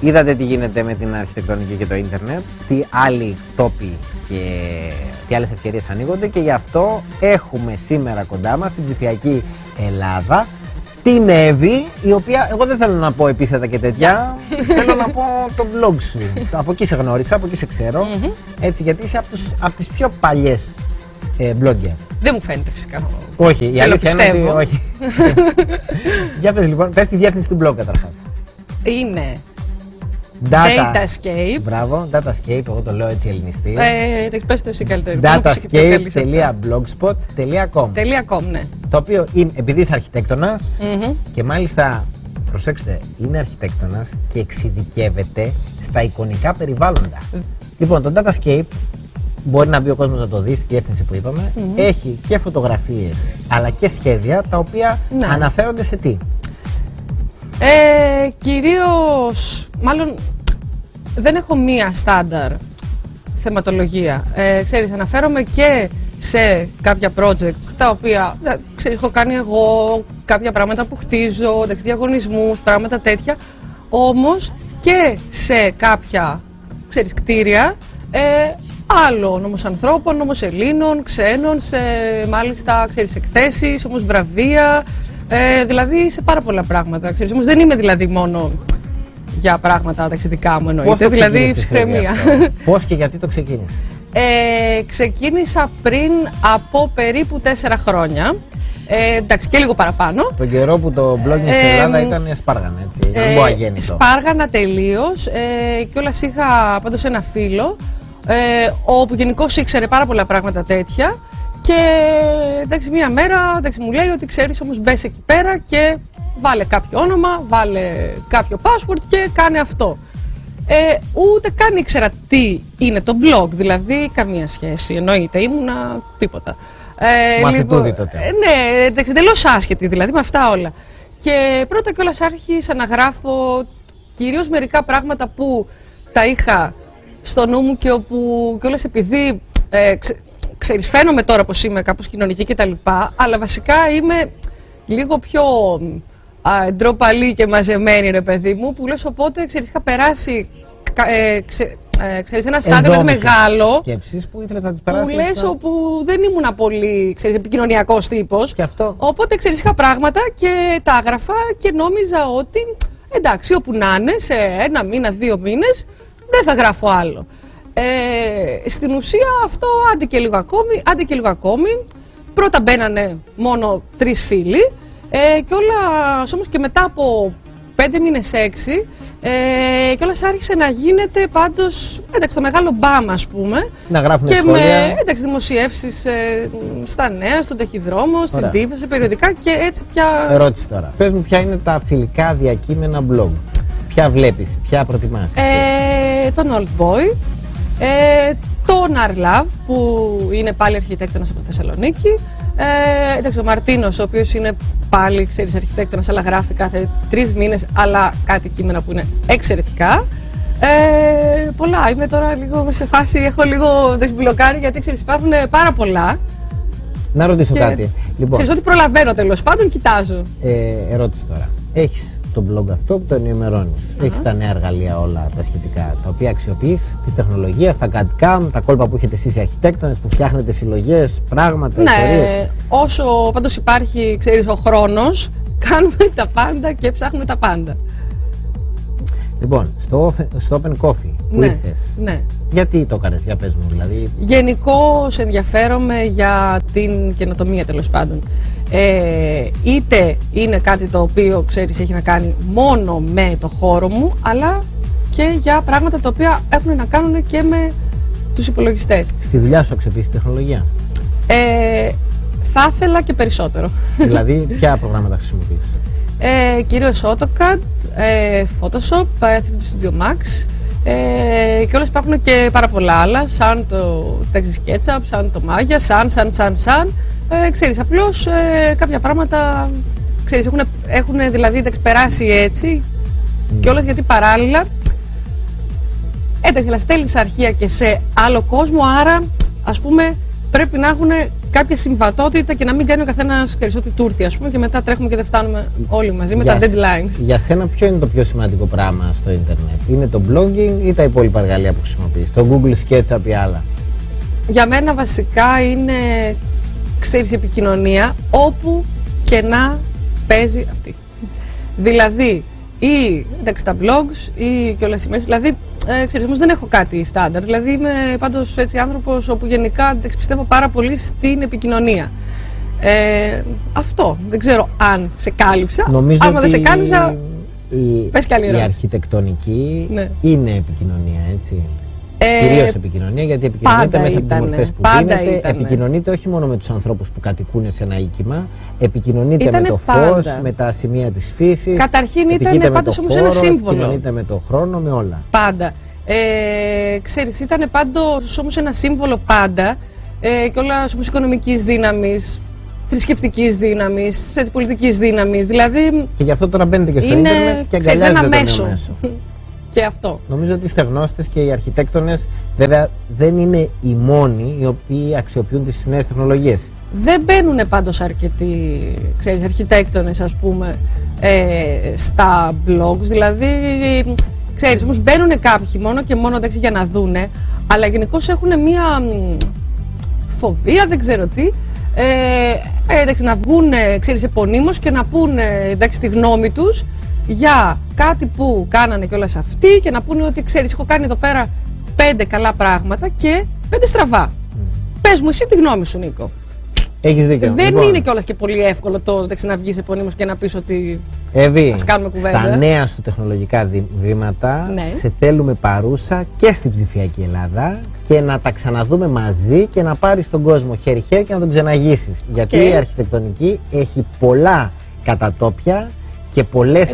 Είδατε τι γίνεται με την αρχιτεκτονική και το ίντερνετ, τι άλλοι τόποι και τι άλλες ευκαιρίες ανοίγονται, και γι' αυτό έχουμε σήμερα κοντά μας στην ψηφιακή Ελλάδα την Εύη, η οποία εγώ δεν θέλω να πω επίθετα και τέτοια, θέλω να πω το blog σου. Από εκεί σε γνώρισα, από εκεί σε ξέρω, έτσι, γιατί είσαι από τις πιο παλιές blogger. Δεν μου φαίνεται φυσικά. Όχι, η αλήθεια είναι ότι όχι. Για πες λοιπόν, πες τη διεύθυνση του blog καταρχάς. Είναι Datascape. Μπράβο, Datascape, εγώ το λέω έτσι ελληνιστή. Πες το εσύ καλύτερα. Datascape.blogspot.com. Ναι. Το οποίο είναι, επειδή είσαι αρχιτέκτονας και μάλιστα, προσέξτε, είναι αρχιτέκτονας και εξειδικεύεται στα εικονικά περιβάλλοντα. Λοιπόν, το Datascape, μπορεί να μπει ο κόσμος να το δει στη διεύθυνση που είπαμε, έχει και φωτογραφίες αλλά και σχέδια τα οποία αναφέρονται σε τι? Κυρίως, μάλλον δεν έχω μία στάνταρ θεματολογία. Ξέρεις, αναφέρομαι και σε κάποια projects τα οποία, ξέρεις, έχω κάνει εγώ, κάποια πράγματα που χτίζω, διαγωνισμούς, πράγματα τέτοια, όμως και σε κάποια, ξέρεις, κτίρια, άλλων όμως ανθρώπων, όμως Ελλήνων, ξένων, σε μάλιστα, ξέρεις, εκθέσεις, όμως βραβεία, δηλαδή σε πάρα πολλά πράγματα, ξέρεις, όμως δεν είμαι δηλαδή μόνο για πράγματα ταξιδικά μου, εννοείται, δηλαδή ψυχραιμία. Πώς και γιατί το ξεκίνησες? Ξεκίνησα πριν από περίπου 4 χρόνια. Εντάξει, και λίγο παραπάνω. Τον καιρό που το blogging στην Ελλάδα ήταν σπάργανα, έτσι. Ήταν μποαγέννητο. Σπάργανα τελείως. Κιόλας είχα πάντως ένα φίλο, όπου γενικώς ήξερε πάρα πολλά πράγματα τέτοια. Και εντάξει, μία μέρα μου λέει ότι ξέρεις, όμως μπες εκεί πέρα και βάλε κάποιο όνομα, βάλε κάποιο password και κάνε αυτό. Ούτε καν ήξερα τι είναι το blog, δηλαδή καμία σχέση, εννοείται, ήμουνα τίποτα. Μαθητούδη τότε. Ναι, εντάξει, εντελώς άσχετη δηλαδή με αυτά όλα. Και πρώτα κιόλας άρχισα να γράφω κυρίως μερικά πράγματα που τα είχα στο νου μου και όπου κιόλας επειδή ξέρεις, φαίνομαι τώρα πως είμαι κάπως κοινωνική κτλ. Αλλά βασικά είμαι λίγο πιο ντροπαλή και μαζεμένη, ρε παιδί μου, που λες, οπότε ξέρεις, είχα περάσει ξέρεις, ένα στάδιο μεγάλο σκέψεις που ήθελες να τις περάσεις, που λες, όπου δεν ήμουν πολύ, ξέρεις, επικοινωνιακός τύπος. Και αυτό. Οπότε ξέρεις, είχα πράγματα και τα έγραφα και νόμιζα ότι εντάξει, όπου να είναι, σε 1 μήνα, 2 μήνες δεν θα γράφω άλλο. Στην ουσία αυτό άντε και λίγο ακόμη. Πρώτα μπαίνανε μόνο 3 φίλοι, και όλα όμως και μετά από 5 μήνες, 6, και όλας άρχισε να γίνεται πάντως, εντάξει, το μεγάλο μπαμ, ας πούμε. Να γράφουν και σχόλια. με, εντάξει, δημοσιεύσεις στα νέα, στον ταχυδρόμο, στην τύφη, σε περιοδικά και έτσι πια. Ερώτηση τώρα. Πες μου, ποια είναι τα φιλικά διακείμενα blog? Ποια βλέπεις, ποια προτιμάς? Τον Old Boy, τον Arlove, που είναι πάλι αρχιτέκτονας από τη Θεσσαλονίκη. Εντάξει, ο Μαρτίνος, ο οποίος είναι πάλι, ξέρεις, αρχιτέκτονας, αλλά γράφει κάθε 3 μήνες, αλλά κάτι κείμενα που είναι εξαιρετικά. Πολλά, είμαι τώρα λίγο σε φάση, έχω λίγο μπλοκάρει, γιατί ξέρεις, υπάρχουν πάρα πολλά. Να ρωτήσω κάτι. Λοιπόν, ξέρεις, ό,τι προλαβαίνω τέλος πάντων, κοιτάζω. Ερώτηση τώρα. Έχεις το blog αυτό που το ενημερώνεις. Έχεις τα νέα εργαλεία όλα τα σχετικά, τα οποία αξιοποιείς, της τεχνολογίας, τα CAD-CAM, τα κόλπα που έχετε εσείς οι αρχιτέκτονες, που φτιάχνετε συλλογές, πράγματα, ιστορίες. Ναι, όσο πάντως υπάρχει, ξέρεις, ο χρόνος, κάνουμε τα πάντα και ψάχνουμε τα πάντα. Λοιπόν, στο Open Coffee που ήρθες, γιατί το έκανες, για πες μου, δηλαδή? Γενικώς ενδιαφέρομαι για την καινοτομία, τέλος πάντων. Είτε είναι κάτι το οποίο, ξέρεις, έχει να κάνει μόνο με το χώρο μου, αλλά και για πράγματα τα οποία έχουν να κάνουν και με τους υπολογιστές. Στη δουλειά σου αξιοποιείς τη τεχνολογία? Θα ήθελα και περισσότερο. Δηλαδή, ποια προγράμματα χρησιμοποιείς? Κυρίως AutoCAD, Photoshop, 3D Studio Max, και όλες υπάρχουν και πάρα πολλά άλλα, σαν το SketchUp, σαν το Maya, σαν. Ξέρεις, απλώς κάποια πράγματα, ξέρεις, έχουν δηλαδή περάσει έτσι και όλες, γιατί παράλληλα εντάξει, αλλά στέλνεις αρχεία και σε άλλο κόσμο, άρα ας πούμε πρέπει να έχουν κάποια συμβατότητα και να μην κάνει ο καθένας ό,τι του έρθει, ας πούμε, και μετά τρέχουμε και δεν φτάνουμε όλοι μαζί με τα deadlines. Για σένα, ποιο είναι το πιο σημαντικό πράγμα στο ίντερνετ? Είναι το blogging ή τα υπόλοιπα εργαλεία που χρησιμοποιείς, το Google SketchUp ή άλλα? Για μένα βασικά είναι, ξέρεις, η επικοινωνία όπου και να παίζει αυτή. Δηλαδή, ή εντάξει, τα blogs ή και όλες οι μέρες, δηλαδή, ξέρεις, όμως δεν έχω κάτι στάνταρ. Δηλαδή, είμαι πάντως έτσι άνθρωπος όπου γενικά πιστεύω πάρα πολύ στην επικοινωνία. Αυτό. Δεν ξέρω αν σε κάλυψα. Νομίζω άμα δεν σε κάλυψα, πες κι άλλη ερώτηση. Η αρχιτεκτονική ναι. είναι επικοινωνία, έτσι. Κυρίως επικοινωνία, γιατί επικοινωνείται μέσα από τις μορφές που δίνεται. Επικοινωνείται όχι μόνο με τους ανθρώπους που κατοικούν σε ένα οίκημα, επικοινωνείται με το φως, με τα σημεία της φύσης. Καταρχήν ήταν πάντως όμως ένα σύμβολο. Επικοινωνείται με το χρόνο, με όλα. Πάντα. Ξέρεις, ήταν πάντως όμως ένα σύμβολο πάντα και όλα όμως οικονομικής δύναμης, θρησκευτικής δύναμης, πολιτικής δύναμης. Δηλαδή. Και γι' αυτό τώρα μπαίνετε και στο ίντερνετ και αγκαλιάζετε ένα το μέσο. Και αυτό. Νομίζω ότι οι στεγνώστες και οι αρχιτέκτονες βέβαια δεν είναι οι μόνοι οι οποίοι αξιοποιούν τις νέες τεχνολογίες. Δεν μπαίνουν πάντως αρκετοί, ξέρεις, αρχιτέκτονες, ας πούμε, στα blogs. Δηλαδή, ξέρεις, όμως μπαίνουν κάποιοι μόνο και μόνο, εντάξει, για να δούνε, αλλά γενικώς έχουν μία φοβία, δεν ξέρω τι, εντάξει, να βγουν, ξέρεις, επωνύμως και να πούνε, εντάξει, τη γνώμη τους για κάτι που κάνανε κιόλας αυτοί και να πούνε ότι, ξέρεις, έχω κάνει εδώ πέρα 5 καλά πράγματα και 5 στραβά. Πες μου εσύ τη γνώμη σου, Νίκο. Έχεις δίκιο. Δεν είναι κιόλας και πολύ εύκολο το να βγεις επωνύμως και να πεις ότι ας κάνουμε κουβέντα. Στα νέα σου τεχνολογικά βήματα, ναι, σε θέλουμε παρούσα και στην ψηφιακή Ελλάδα και να τα ξαναδούμε μαζί και να πάρεις τον κόσμο χέρι-χέρι και να τον ξεναγήσεις. Γιατί η αρχιτεκτονική έχει πολλά κατατόπια και πολλές